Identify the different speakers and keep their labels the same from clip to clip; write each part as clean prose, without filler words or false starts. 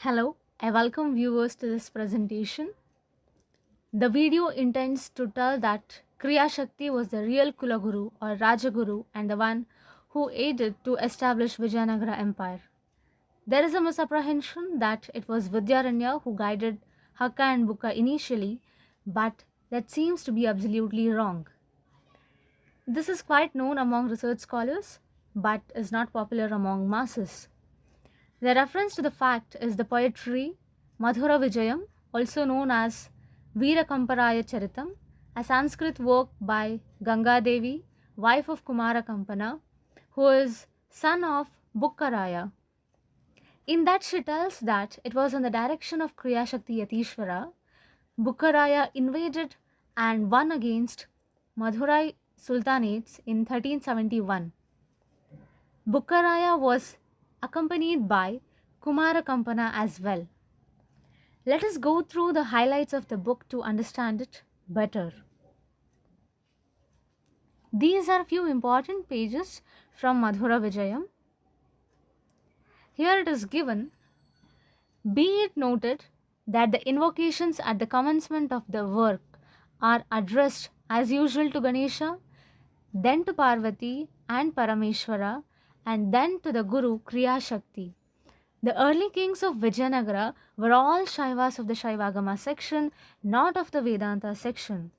Speaker 1: Hello, I welcome viewers to this presentation. The video intends to tell that KriyaShakthi was the real Kulaguru or Rajaguru and the one who aided to establish Vijayanagara Empire. There is a misapprehension that it was Vidyaranya who guided Hakka and Bukka initially, but that seems to be absolutely wrong. This is quite known among research scholars, but is not popular among masses. The reference to the fact is the poetry Madhura Vijayam, also known as Veerakamparaya Charitam, a Sanskrit work by Ganga Devi, wife of Kumara Kampana, who is son of Bukkaraya. In that she tells that it was in the direction of KriyaShakthi yateeshwara, Bukkaraya invaded and won against Madurai Sultanates in 1371. Bukkaraya was accompanied by Kumara Kampana as well. Let us go through the highlights of the book to understand it better. These are few important pages from Madhura Vijayam. Here it is given, be it noted that the invocations at the commencement of the work are addressed as usual to Ganesha, then to Parvati and Parameshwara, and then to the Guru KriyaShakthi. The early kings of Vijayanagara were all Shaivas of the Aagama section, not of the Vedanta section.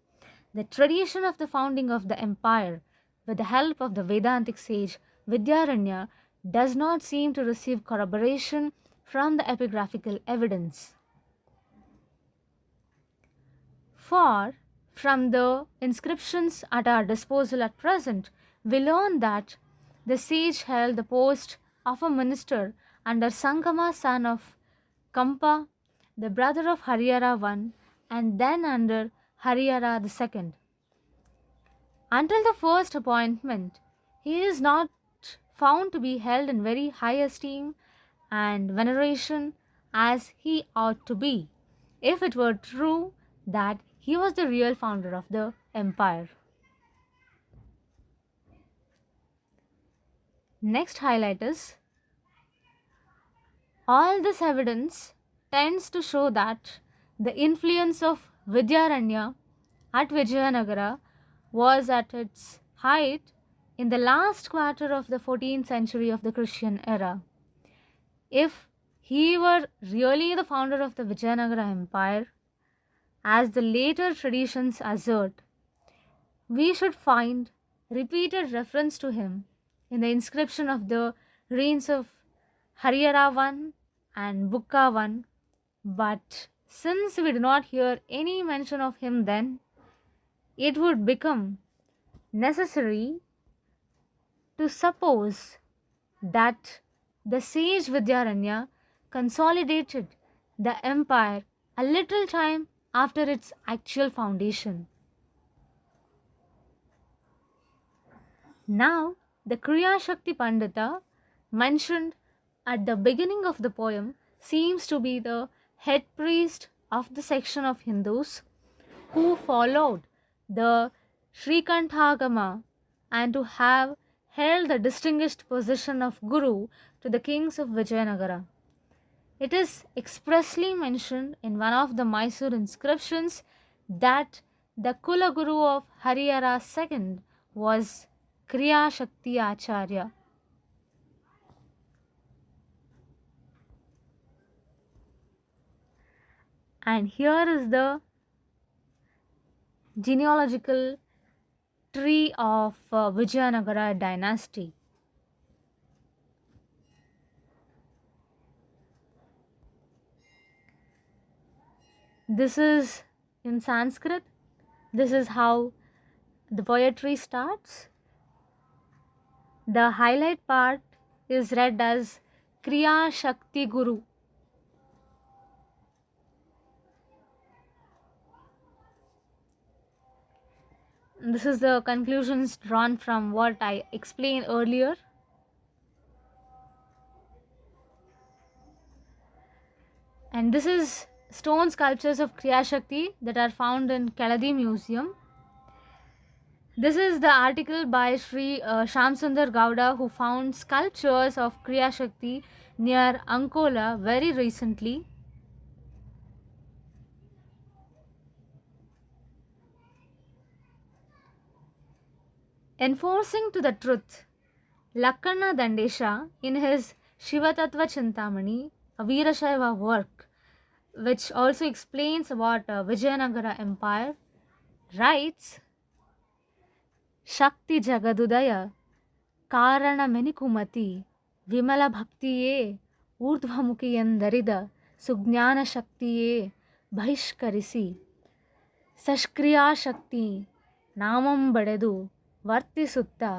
Speaker 1: The tradition of the founding of the empire, with the help of the Vedantic sage Vidyaranya, does not seem to receive corroboration from the epigraphical evidence. For, from the inscriptions at our disposal at present, we learn that the sage held the post of a minister under Sangama, son of Kampa, the brother of Harihara I, and then under Harihara II. Until the first appointment, he is not found to be held in very high esteem and veneration as he ought to be, if it were true that he was the real founder of the empire. Next highlight is, all this evidence tends to show that the influence of Vidyaranya at Vijayanagara was at its height in the last quarter of the 14th century of the Christian era. If he were really the founder of the Vijayanagara Empire, as the later traditions assert, we should find repeated reference to him in the inscription of the reigns of Harihara I and Bukka I, but since we do not hear any mention of him then, it would become necessary to suppose that the sage Vidyaranya consolidated the empire a little time after its actual foundation. Now, the KriyaShakthi Pandita mentioned at the beginning of the poem seems to be the head priest of the section of Hindus who followed the Aagama and to have held the distinguished position of Guru to the kings of Vijayanagara. It is expressly mentioned in one of the Mysore inscriptions that the Kula Guru of Harihara II was KriyaShakthi Acharya. And here is the genealogical tree of Vijayanagara dynasty. This is in Sanskrit. This is how the poetry starts. The highlight part is read as KriyaShakthi Guru. This is the conclusions drawn from what I explained earlier. And this is stone sculptures of KriyaShakthi that are found in Keladi Museum. This is the article by Sri Shamsundar Gowda, who found sculptures of KriyaShakthi near Ankola very recently. Enforcing to the truth, Lakkhana Dandesha, in his ShivaTatva Chintamani, a Veerashaiva work, which also explains about Vijayanagara Empire, writes, Shakti Jagadudaya, Karana Menikumati, Vimala Bhaktiye, Urdhvamukiyandarida, Sugnana Shaktiye, Bhishkarisi, KriyaShakthi, Namam Badedu, Vartisutta,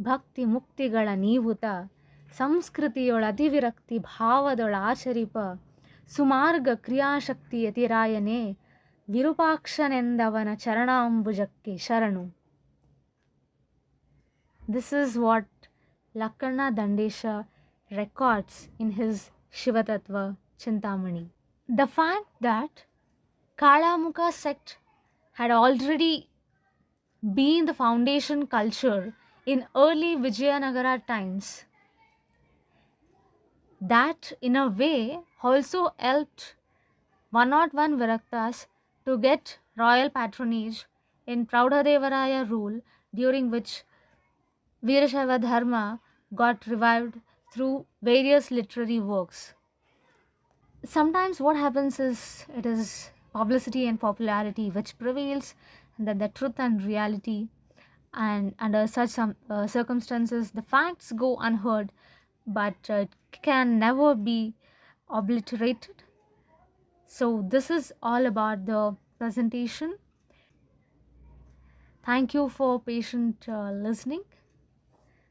Speaker 1: ಭಕ್ತಿ ಮುಕ್ತಿಗಳ ನೀವುತ ಸಂಸ್ಕೃತಿಯೊಳ ಅಧಿವಿರಕ್ತಿ ಭಾವದೊಳ ಆಚರಿಪ ಸುಮಾರ್ಗ ಕ್ರಿಯಾಶಕ್ತಿ ಯತಿರಾಯನೇ ವಿರೂಪಾಕ್ಷನೆಂದವನ ಚರಣಾಂಬುಜಕ್ಕೆ ಶರಣು. This is what Lakkhana Dandesha records in his ShivaTatva Chintamani. The fact that Kalamukha sect had already been the foundation culture in early Vijayanagara times, that in a way also helped 101 Viraktas to get royal patronage in Praudadevaraya rule, during which Veerashaiva Dharma got revived through various literary works. Sometimes what happens is it is publicity and popularity which prevails, and that the truth and reality, and under such circumstances the facts go unheard, but it can never be obliterated. So this is all about the presentation. Thank you for patient listening.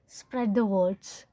Speaker 1: Spread the words.